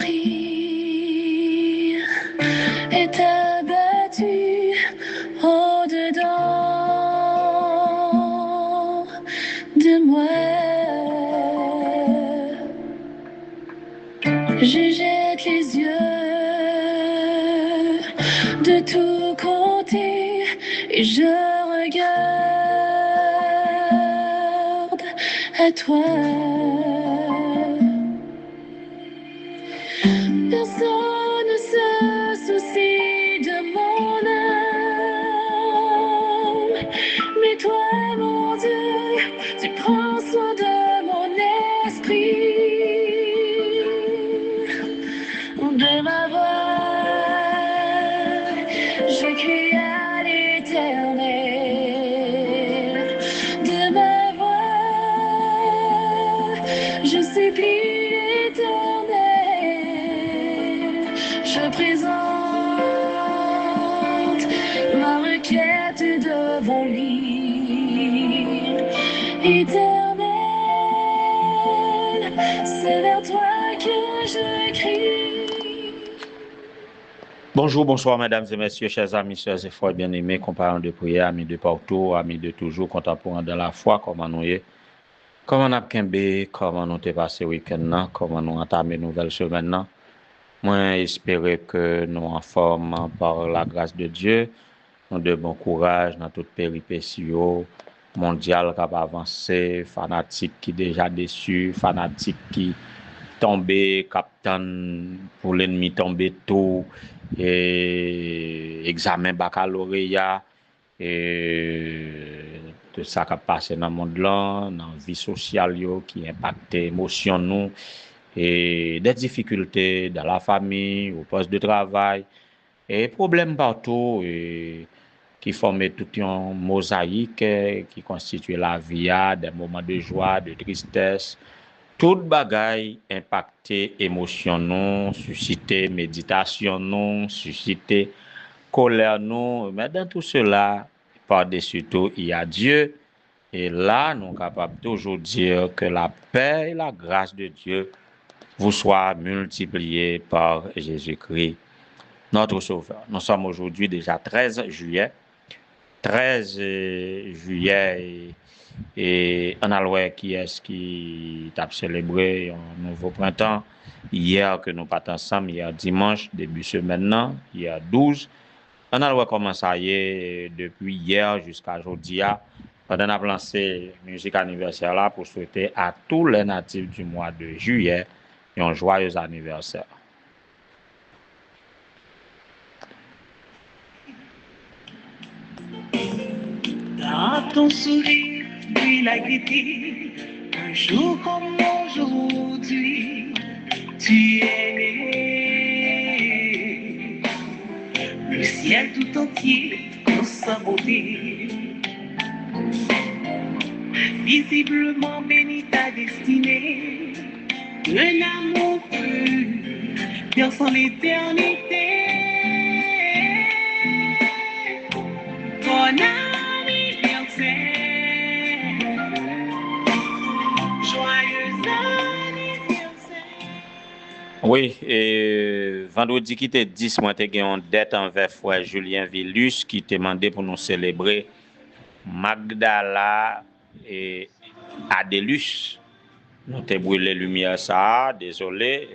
l'esprit est abattu au-dedans de moi. Je jette les yeux de tous côtés et je regarde à toi. Personne ne se soucie de mon âme, mais toi, mon Dieu, tu prends soin de mon esprit. De ma voix, je crie à l'Éternel. De ma voix, je supplie l'Éternel. Je présente ma requête devant lui. Éternel, c'est vers toi que je crie. Bonjour, bonsoir, mesdames et messieurs, chers amis, chers et frères bien-aimés, compagnons de prière, amis de partout, amis de toujours, contemporains de la foi, comment nous y, comment nous avons comment nous avons passé le week-end, comment nous avons entamé nouvelle semaine. Moi, j'espère que nous en forme par la grâce de Dieu, nous de bon courage dans toute péripétie mondiale qui va avancer, fanatique qui déjà déçu, fanatique qui tombé, capitaine pour l'ennemi tombé tout, et examen baccalauréat, et de ça qui a passé dans le monde là, dans la vie sociale qui impacte l'émotion nous, et des difficultés dans la famille, au poste de travail, et problèmes partout, et qui forment toute une mosaïque qui constitue la vie, des moments de joie, de tristesse, tout bagaille impacté émotion non, suscité méditation non, suscité colère non, mais dans tout cela, par-dessus tout, il y a Dieu. Et là, nous sommes capables toujours dire que la paix et la grâce de Dieu vous soient multipliées par Jésus-Christ, notre Sauveur. Nous sommes aujourd'hui déjà 13 juillet. 13 juillet et on a le qui est-ce qui t'a célébré un nouveau printemps hier que nous partons ensemble, hier dimanche début semaine hier 12. On a le comment ça y est depuis hier jusqu'à aujourd'hui. On a lancé musique anniversaire là pour souhaiter à tous les natifs du mois de juillet un joyeux anniversaire. Dans ton sourire, puis la gaieté, un jour comme aujourd'hui, tu es né. Le ciel tout entier dans sa beauté, visiblement béni ta destinée, un amour pur, perçant l'éternité. Bon Oui, et vendredi qui était 10, moi j'ai une dette envers frère Julien Villus qui t'a demandé pour nous célébrer Magdala et Adelus. Nous t'ai brûlé lumière ça, désolé,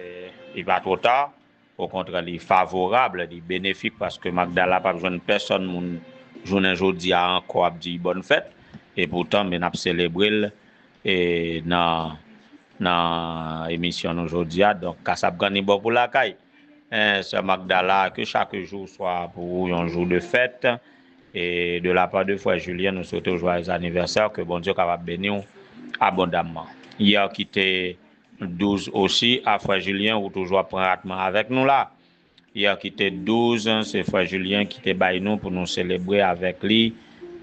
il va trop tard. Au contraire, il est favorable, il est bénéfique parce que Magdala pas besoin de personne, mon journée aujourd'hui a encore dit bonne fête et pourtant mais n'a célébré et dans émission aujourd'hui donc ça gagner bon pour la caille sœur Magdala que chaque jour soit pour un jour de fête et de la part de frère Julien nous souhaitons joyeux anniversaire que bon Dieu capable bénir abondamment. Hier qui était 12 aussi à frère Julien ou toujours prendre avec nous là. Hier qui était 12 c'est frère Julien qui était bail nous pour nous célébrer avec lui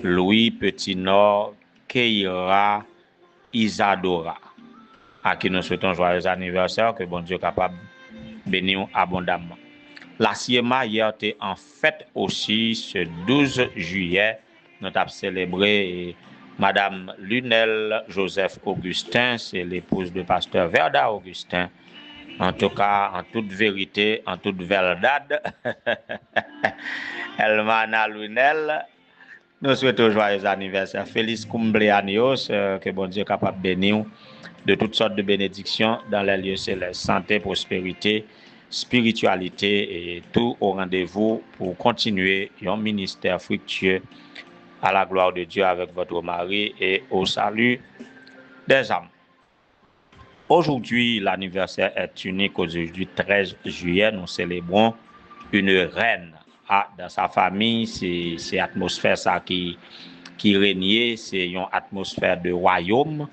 Louis Petit Nord Keira Isadora à qui nous souhaitons joyeux anniversaire, que bon Dieu capable bénir abondamment. La Siema hier était en fête aussi ce 12 juillet, nous avons célébré Madame Lunel Joseph Augustin, c'est l'épouse de pasteur Verda Augustin, En tout cas, en toute vérité, en toute verdade, Elmana Lunel, nous souhaitons joyeux anniversaire. Félix cumpleaños, que bon Dieu capable de bénir de toutes sortes de bénédictions dans les lieux célestes. Santé, prospérité, spiritualité et tout au rendez-vous pour continuer un ministère fructueux à la gloire de Dieu avec votre mari et au salut des âmes. Aujourd'hui, l'anniversaire est unique. Aujourd'hui, 13 juillet, nous célébrons une reine. Dans sa famille, c'est l'atmosphère ça qui régnait, c'est une atmosphère de royaume.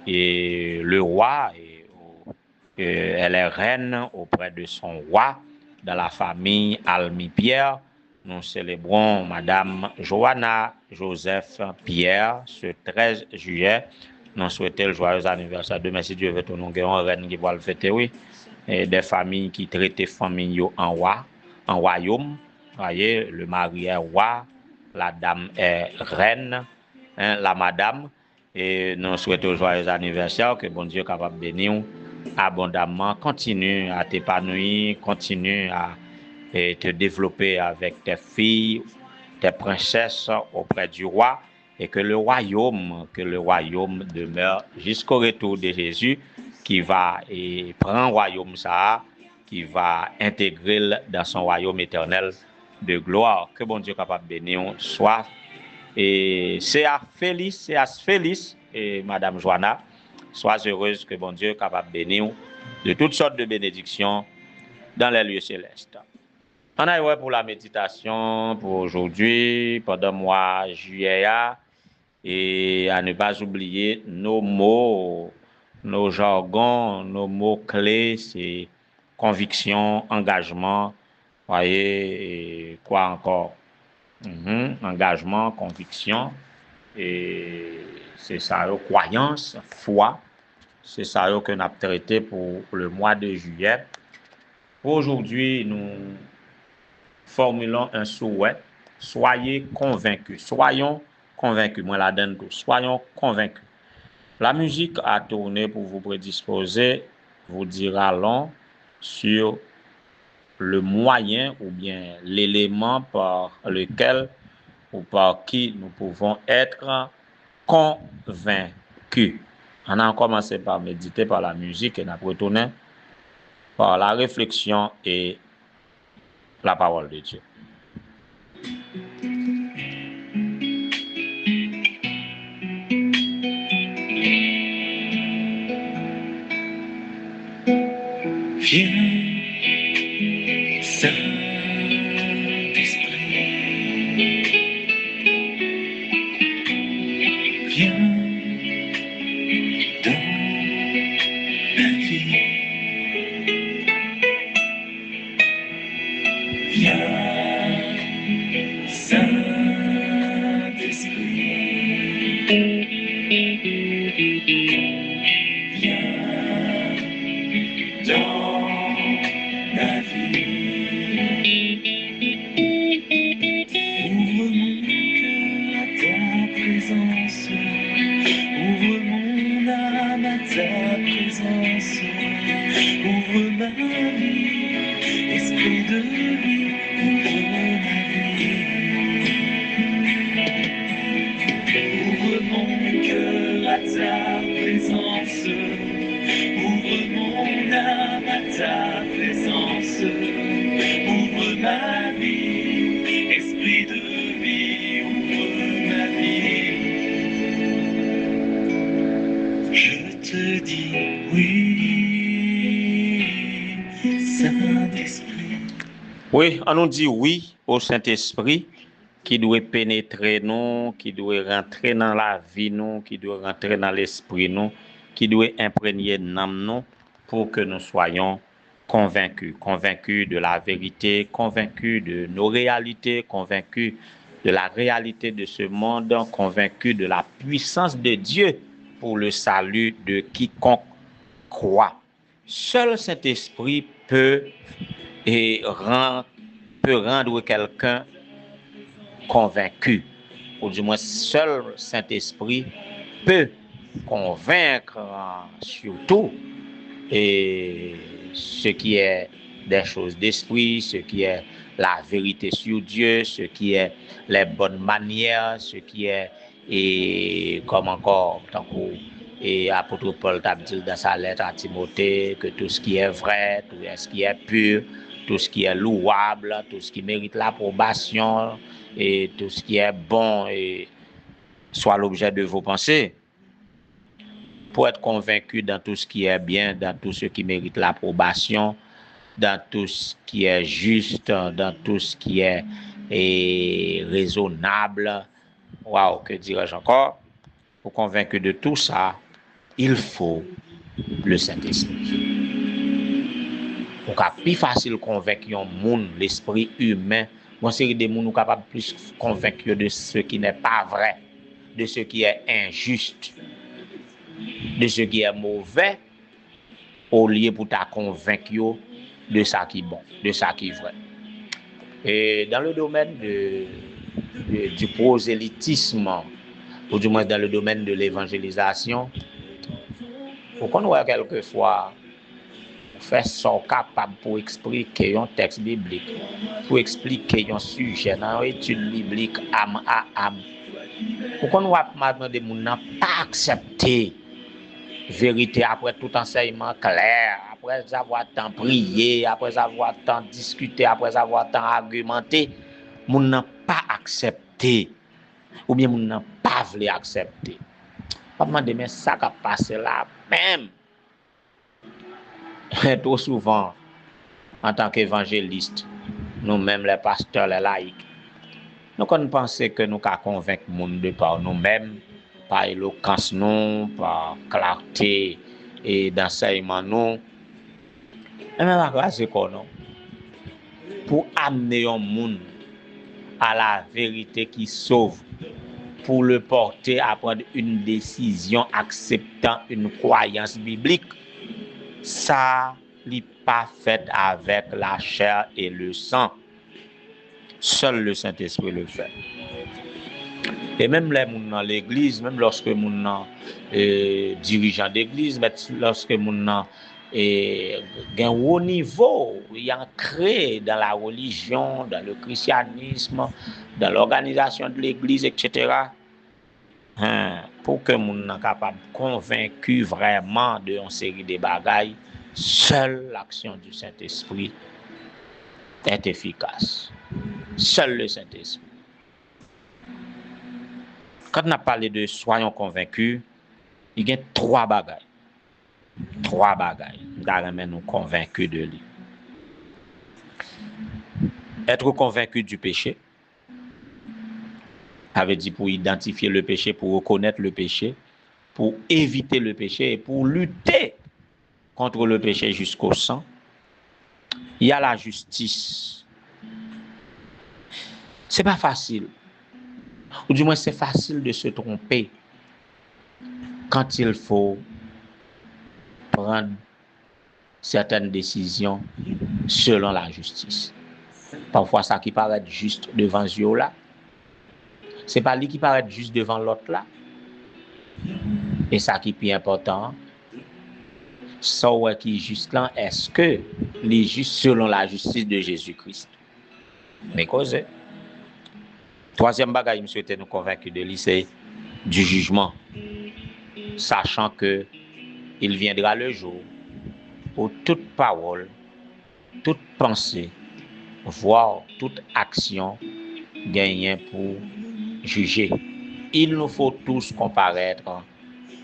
Et le roi, elle est reine auprès de son roi. Dans la famille Almi-Pierre, nous célébrons Madame Johanna Joseph Pierre ce 13 juillet. Nous souhaitons le joyeux anniversaire. Demain, si Dieu veut, nous avons une reine qui va le fêter, oui. Et des familles qui traitent famille en roi, en royaume. Voyez, le mari est roi, la dame est reine, la madame. Et nous souhaitons le joyeux anniversaire, que bon Dieu est capable de bénir abondamment. Continue à t'épanouir, continue à te développer avec tes filles, tes princesses auprès du roi. Et que le royaume demeure jusqu'au retour de Jésus, qui va prendre le royaume ça, qui va intégrer dans son royaume éternel de gloire. Que bon Dieu capable de bénir soit. Et c'est à Félix et Madame Johanna, sois heureuse, que bon Dieu capable de bénir de toutes sortes de bénédictions dans les lieux célestes. On a eu pour la méditation pour aujourd'hui, pendant le mois de juillet, et à ne pas oublier nos mots, nos jargons, nos mots clés, c'est conviction, engagement, voyez, et quoi encore? Engagement, conviction, et c'est ça, croyance, foi, c'est ça que nous avons traité pour le mois de juillet. Aujourd'hui, nous formulons un souhait, soyez convaincus, soyons convaincus, moi la donne tout, soyons convaincus. La musique a tourné pour vous prédisposer, vous dira long sur le moyen ou bien l'élément par lequel ou par qui nous pouvons être convaincus. On a commencé par méditer par la musique et on a retourné par la réflexion et la parole de Dieu. Viens, Saint-Esprit, viens dans ma vie, viens, Saint-Esprit, viens dans ma vie. Ouvre mon cœur à ta présence, ouvre mon âme à ta présence, ouvre ma vie, esprit de vie, ouvre ma vie. Ouvre mon cœur à ta présence, ouvre mon âme à ta présence, ouvre ma vie, esprit de vie, ouvre ma vie. Je te dis oui, Saint-Esprit. Oui, on nous dit oui au Saint-Esprit qui doit pénétrer nous, qui doit rentrer dans la vie nous, qui doit rentrer dans l'esprit nous, qui doit imprégner l'âme nous pour que nous soyons convaincus de la vérité, convaincus de nos réalités, convaincus de la réalité de ce monde, convaincus de la puissance de Dieu pour le salut de quiconque croit. Seul Saint-Esprit peut rendre quelqu'un convaincu, ou du moins seul Saint-Esprit peut convaincre surtout et ce qui est des choses d'esprit, ce qui est la vérité sur Dieu, ce qui est les bonnes manières, ce qui est, et comme encore, tant et apôtre Paul t'a dit dans sa lettre à Timothée, que tout ce qui est vrai, tout ce qui est pur, tout ce qui est louable, tout ce qui mérite l'approbation, et tout ce qui est bon, et soit l'objet de vos pensées. Pour être convaincu dans tout ce qui est bien, dans tout ce qui mérite l'approbation, dans tout ce qui est juste, dans tout ce qui est raisonnable. Waouh, que dirais-je encore? Pour convaincre de tout ça, il faut le Saint-Esprit. Donc, c'est plus facile convaincre un monde, l'esprit humain, une série de monde capable plus convaincre de ce qui n'est pas vrai, de ce qui est injuste, de ce qui est mauvais, au lieu pour ta convaincre de ça qui est bon, de ça qui est vrai. Et dans le domaine du prosélytisme, ou du moins dans le domaine de l'évangélisation, faut qu'on voit quelquefois faire son capable pour expliquer un texte biblique, pour expliquer un sujet dans une étude biblique âme à âme. Pour qu'on voit maintenant des gens n'ont pas accepté vérité après tout enseignement clair, après avoir tant prié, après avoir tant discuté, après avoir tant argumenté, moun n'a pas accepté ou bien moun n'a pas voulu accepter. Pas demander mais ça qui passe là même. Trop souvent en tant qu'évangéliste, nous-mêmes les pasteurs, les laïcs, nous pensons que nous pouvons convaincre le monde de par nous-mêmes, par éloquence, nous, par clarté et d'enseignement, nous. Et même la c'est quoi, non? Pour amener un monde à la vérité qui sauve, pour le porter à prendre une décision acceptant une croyance biblique, ça n'est pas fait avec la chair et le sang. Seul le Saint-Esprit le fait. Et même les gens dans l'église, même lorsque les gens dirigeants d'église, lorsque les gens un haut niveau, il y a ancré dans la religion, dans le christianisme, dans l'organisation de l'église, etc. Pour que les gens soient capables de convaincre vraiment d'une série de bagailles, seule l'action du Saint-Esprit est efficace. Seul le Saint-Esprit. Quand on a parlé de soyons convaincus, il y a trois bagailles. Trois bagailles. Nous nous convaincus de lui. Être convaincu du péché, avait dit pour identifier le péché, pour reconnaître le péché, pour éviter le péché et pour lutter contre le péché jusqu'au sang. Il y a la justice. C'est pas facile. Ou du moins c'est facile de se tromper quand il faut prendre certaines décisions selon la justice. Parfois ça qui paraît juste devant Dieu là, c'est pas lui qui paraît juste devant l'autre là. Et ça qui est plus important, ça qui est juste là, est-ce que les juste selon la justice de Jésus-Christ? Mais cause. Troisième bagaille, je souhaite nous convaincre de lui, c'est du jugement, sachant que il viendra le jour où toute parole, toute pensée, voire toute action gagne pour juger. Il nous faut tous comparaître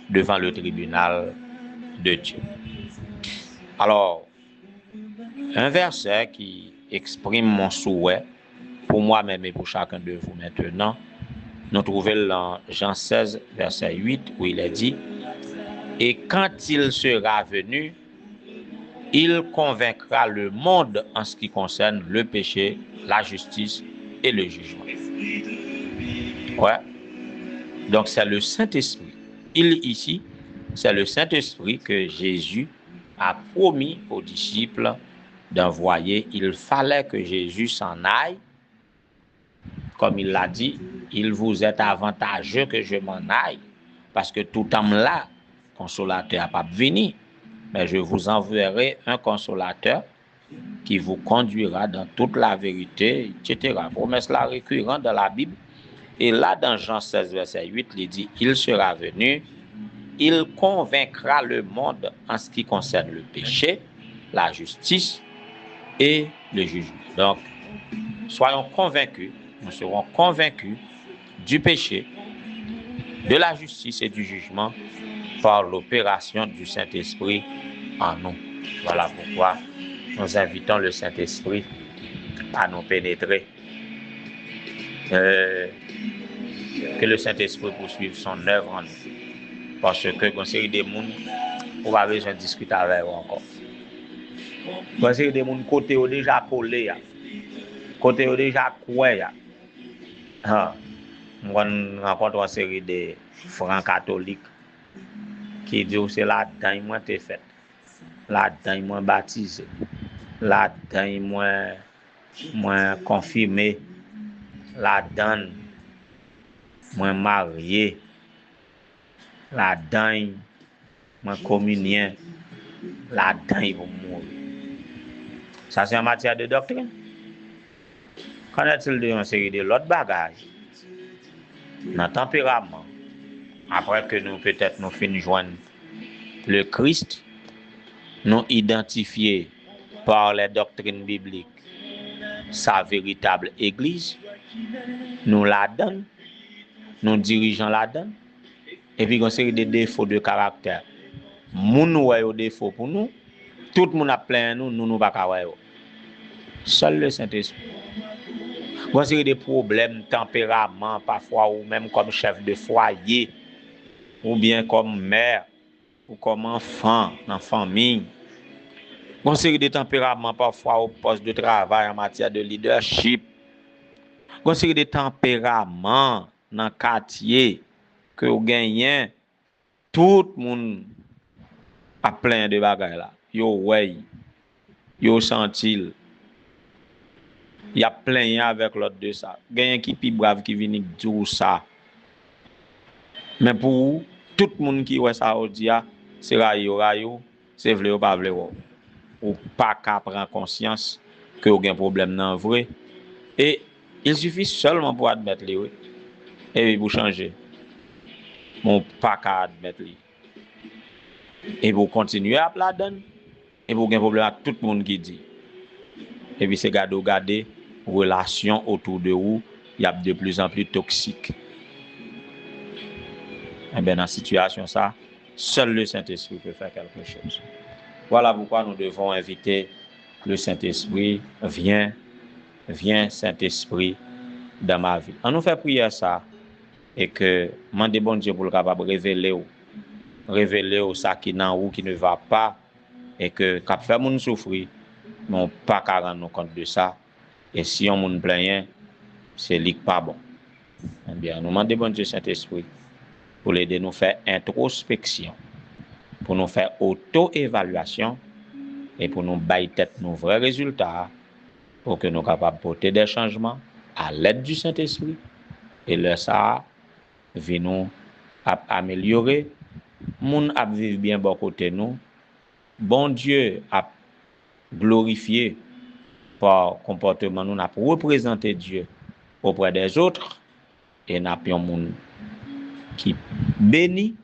devant le tribunal de Dieu. Alors, un verset qui exprime mon souhait pour moi-même et pour chacun de vous maintenant, nous trouvons dans Jean 16, verset 8, où il est dit « Et quand il sera venu, il convaincra le monde en ce qui concerne le péché, la justice et le jugement. » Ouais. Donc c'est le Saint-Esprit. Ici, c'est le Saint-Esprit que Jésus a promis aux disciples d'envoyer. Il fallait que Jésus s'en aille. Comme il l'a dit, il vous est avantageux que je m'en aille, parce que tout homme là, consolateur n'a pas venu. mais je vous enverrai un consolateur qui vous conduira dans toute la vérité, etc. Promesse là récurrente dans la Bible. Et là, dans Jean 16, verset 8, il dit, il sera venu, il convaincra le monde en ce qui concerne le péché, la justice et le jugement. Donc, soyons convaincus, nous serons convaincus du péché, de la justice et du jugement par l'opération du Saint-Esprit en nous. Voilà pourquoi nous invitons le Saint-Esprit à nous pénétrer. Que le Saint-Esprit poursuive son œuvre en nous. Parce que quand c'est des gens, on va besoin de discuter avec eux encore. Quand c'est des gens côté déjà collé, côté déjà coué. On rencontre une série de francs catholiques qui disent que c'est là-dedans moi t'es fait, là-dedans moi baptisé, là-dedans moi confirmé, là-dedans moi marié, là-dedans moi communion, là-dedans ils vont mourir. Ça c'est en matière de doctrine. Qu'en est-il d'une série de l'autre bagages? Dans le tempérament, après que nous peut-être nous finissons joindre le Christ, nous identifier par les doctrines bibliques sa véritable église, nous la donnons, nous dirigeons la donne, et puis une série de défauts de caractère. Moun ouais au défaut pour nous, tout le monde a plein nous pas capable. Seul le Saint-Esprit. Une série de problèmes, tempérament, parfois ou même comme chef de foyer, ou bien comme mère, ou comme enfant dans la famille. Une série de tempéraments parfois au poste de travail en matière de leadership. Une série de tempéraments dans le quartier que vous gagnez. Tout le monde a plein de bagages là. Yo ouais, yo sentil. Il y a plein avec l'autre de ça. Gagnez qui plus brave qui vient dire ça. Mais pour tout le monde qui ouais ça aujourd'hui, c'est rayo, c'est vle ou pas vle ou pas qu'à prendre conscience que vous avez un problème dans vrai. Et il suffit seulement pour admettre les oui. Et puis pour changer. Mon pas qu'à admettre les. Et vous continuez à la donner. Et vous avez un problème avec tout le monde qui dit. Et puis c'est garder relations autour de vous, il y a de plus en plus toxiques. Et bien dans cette situation ça, seul le Saint-Esprit peut faire quelque chose. Voilà pourquoi nous devons inviter le Saint-Esprit. Viens Saint-Esprit dans ma vie. On nous fait prier ça et que mandez bon Dieu pour le capable révéler ça qui dans ou qui ne va pas et que cap faire moun souffrir, mais pas qu'à rendre compte de ça. Et si on moun plaint, c'est lui pas bon. Eh bien, nous demandons bon Dieu Saint-Esprit pour l'aider nous faire introspection, pour nous faire auto-évaluation et pour nous bailler tête nos vrais résultats pour que nous soyons capables de porter des changements à l'aide du Saint-Esprit. Et là, ça va nous améliorer. Moun a vivre bien bon côté nous. Bon Dieu a glorifié par comportement nous, n'a représenté Dieu auprès des autres et n'a pas un monde qui bénit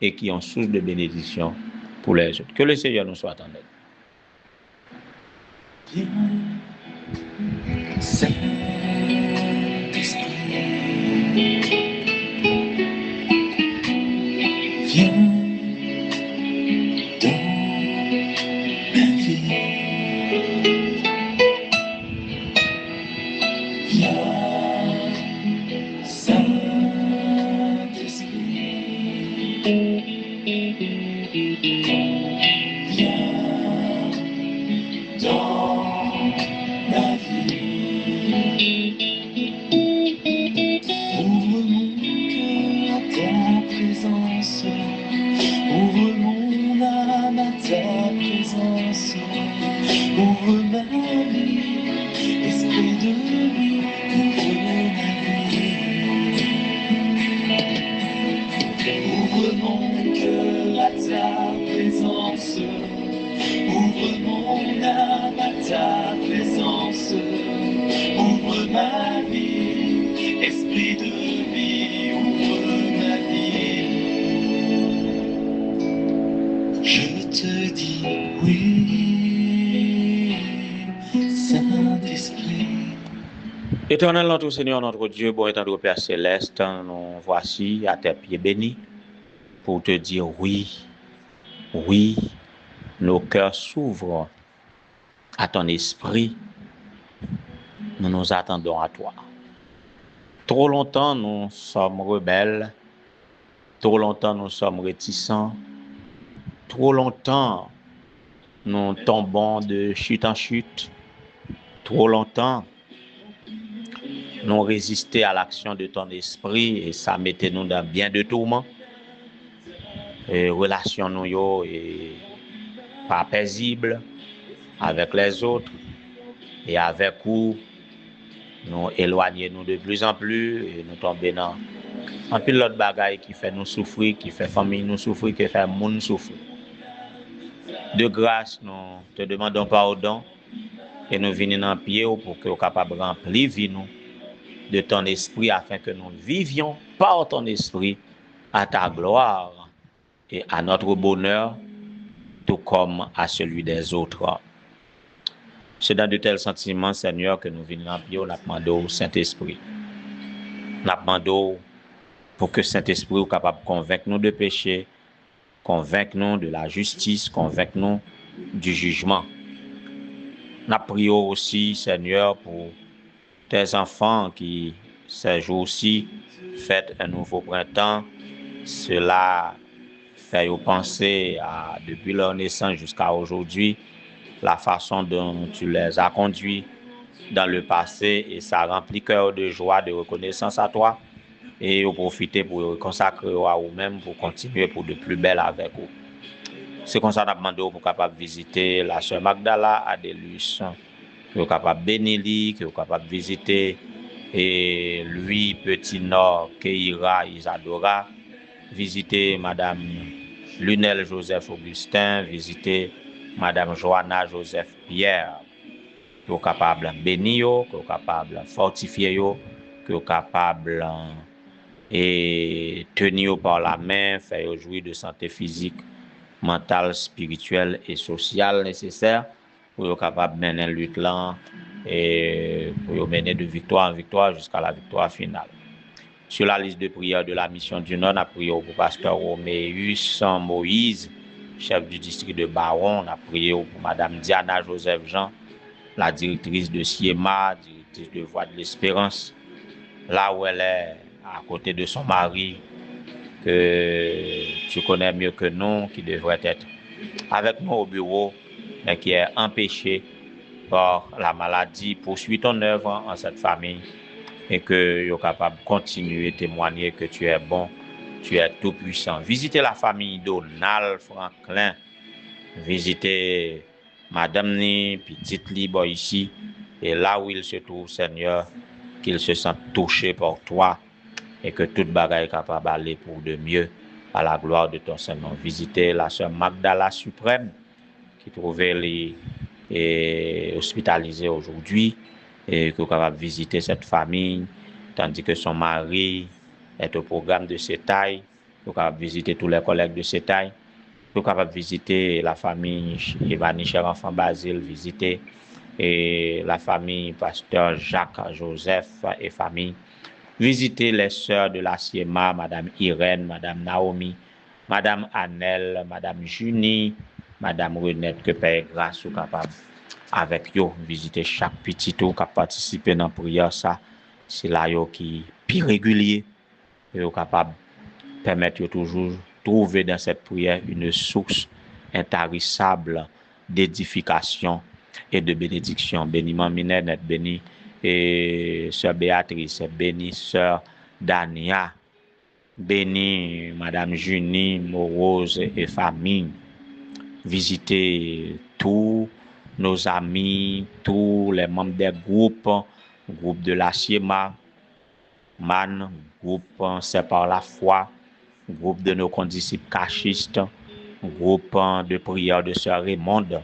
et qui est en source de bénédiction pour les autres. Que le Seigneur nous soit en aide. Éternel notre Seigneur, notre Dieu, bon et tendre Père Céleste, nous voici à tes pieds bénis pour te dire oui, oui, nos cœurs s'ouvrent à ton esprit, nous nous attendons à toi. Trop longtemps, nous sommes rebelles, trop longtemps, nous sommes réticents, trop longtemps, nous tombons de chute en chute, trop longtemps, nous résisté à l'action de ton esprit et ça mettait nous dans bien de tourments. Et relation nous yo et pas paisible avec les autres et avec vous, nous éloignons nous de plus en plus et nous tombons dans un pile l'autre bagaille qui fait nous souffrir, qui fait famille nous souffrir, qui fait monde souffrir. De grâce, nous te demandons pardon et nous venons dans pied pour que nous capable de remplir vie nous de ton esprit afin que nous vivions par ton esprit à ta gloire et à notre bonheur, tout comme à celui des autres. C'est dans de tels sentiments, Seigneur, que nous venons en pied, nous demandons au Saint-Esprit. Nous demandons pour que Saint-Esprit soit capable de convaincre nous de péché, convaincre nous de la justice, convaincre nous du jugement. Nous prions aussi, Seigneur, pour tes enfants qui, ces jours-ci, fêtent un nouveau printemps. Cela fait penser à, depuis leur naissance jusqu'à aujourd'hui, la façon dont tu les as conduits dans le passé et ça remplit cœur de joie, de reconnaissance à toi et au profiter pour consacrer à vous-même pour continuer pour de plus belles avec vous. C'est comme ça qu'on a demandé pour capable visiter la sœur Magdala Adelus, que vous capable bénir, que vous capable visiter et lui Petit Nord Keira Isadora, visiter Madame Lunel Joseph Augustin, visiter Madame Johanna Joseph Pierre, que vous capable bénir, que vous capable fortifier, que vous capable et tenir par la main, faire jouir de santé physique, mentale, spirituelle et sociale nécessaire pour être capable de mener lutte là et pour mener de victoire en victoire jusqu'à la victoire finale. Sur la liste de prières de la mission du Nord, on a prié pour pasteur Roméus Moïse, chef du district de Baron. On a prié pour Madame Diana Joseph Jean, la directrice de Siema, directrice de Voix de l'Espérance, là où elle est à côté de son mari, que tu connais mieux que nous, qui devrait être avec nous au bureau, mais qui est empêché par la maladie. Poursuis ton œuvre en cette famille et que tu es capable de continuer à témoigner que tu es bon, tu es tout puissant. Visitez la famille Donald Franklin, visitez Madame Ni, petite libre ici, et là où il se trouve, Seigneur, qu'il se sente touché par toi et que toute bagaille est capable d'aller pour de mieux à la gloire de ton Saint-Nom. Visitez la sœur Magdala Suprême qui trouvait hospitalisée aujourd'hui et qui est capable de visiter cette famille tandis que son mari est au programme de Sétail, qui est capable de visiter tous les collègues de Sétail, qui est capable de visiter la famille Evanie Cher Enfant Basile, visiter et la famille pasteur Jacques Joseph et famille. Visitez les sœurs de la Siema, Madame Irène, Madame Naomi, Madame Annelle, Madame Junie, Madame Renette, que Père grâce ou capable avec yo. Visitez chaque petit qui a participé dans la prière, ça, c'est là yo qui plus régulier, et yo capable permettre yo toujours trouver dans cette prière une source intarissable d'édification et de bénédiction. Béni Maminette, béni et sœur Béatrice, béni sœur Dania, béni Madame Junie, Morose et famille. Visitez tous nos amis, tous les membres des groupes, groupe de la Siema, MAN, groupe C'est par la foi, groupe de nos condisciples cachistes, groupe de prière de sœur Raymonde,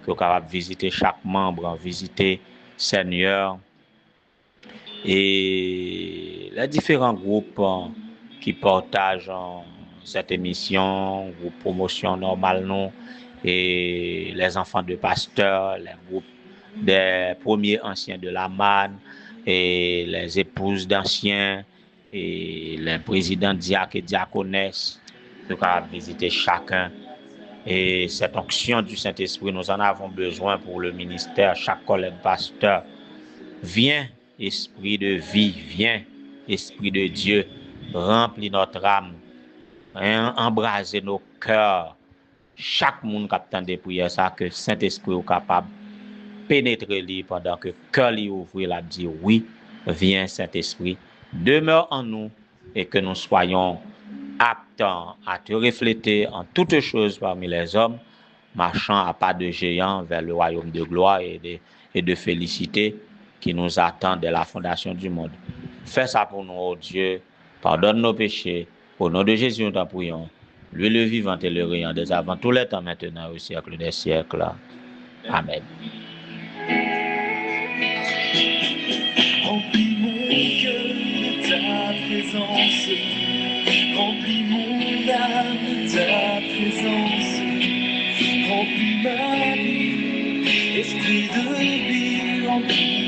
que vous capable visiter chaque membre, visiter Seigneur et les différents groupes qui partagent cette émission, groupe promotion normale non, et les enfants de pasteurs, les groupes des premiers anciens de la MAN, et les épouses d'anciens et les présidents diacres et diaconesses, nous allons visiter chacun. Et cette onction du Saint-Esprit, nous en avons besoin pour le ministère, chaque collègue pasteur. Viens, Esprit de vie, viens, Esprit de Dieu, remplis notre âme, embraser nos cœurs. Chaque monde qui attend des prières, ça que Saint-Esprit est capable de pénétrer lui pendant que le cœur lui ouvre, il a dit oui, viens Saint-Esprit, demeure en nous et que nous soyons aptes à te refléter en toutes choses parmi les hommes, marchant à pas de géant vers le royaume de gloire et de félicité qui nous attend dès la fondation du monde. Fais ça pour nous, oh Dieu, pardonne nos péchés, au nom de Jésus nous t'en prions, lui le vivant et le rayant des avant tous les temps maintenant au siècle des siècles. Amen. Remplis mon cœur de ta présence, remplis mon âme de ta présence, remplis ma vie, esprit de vie, remplis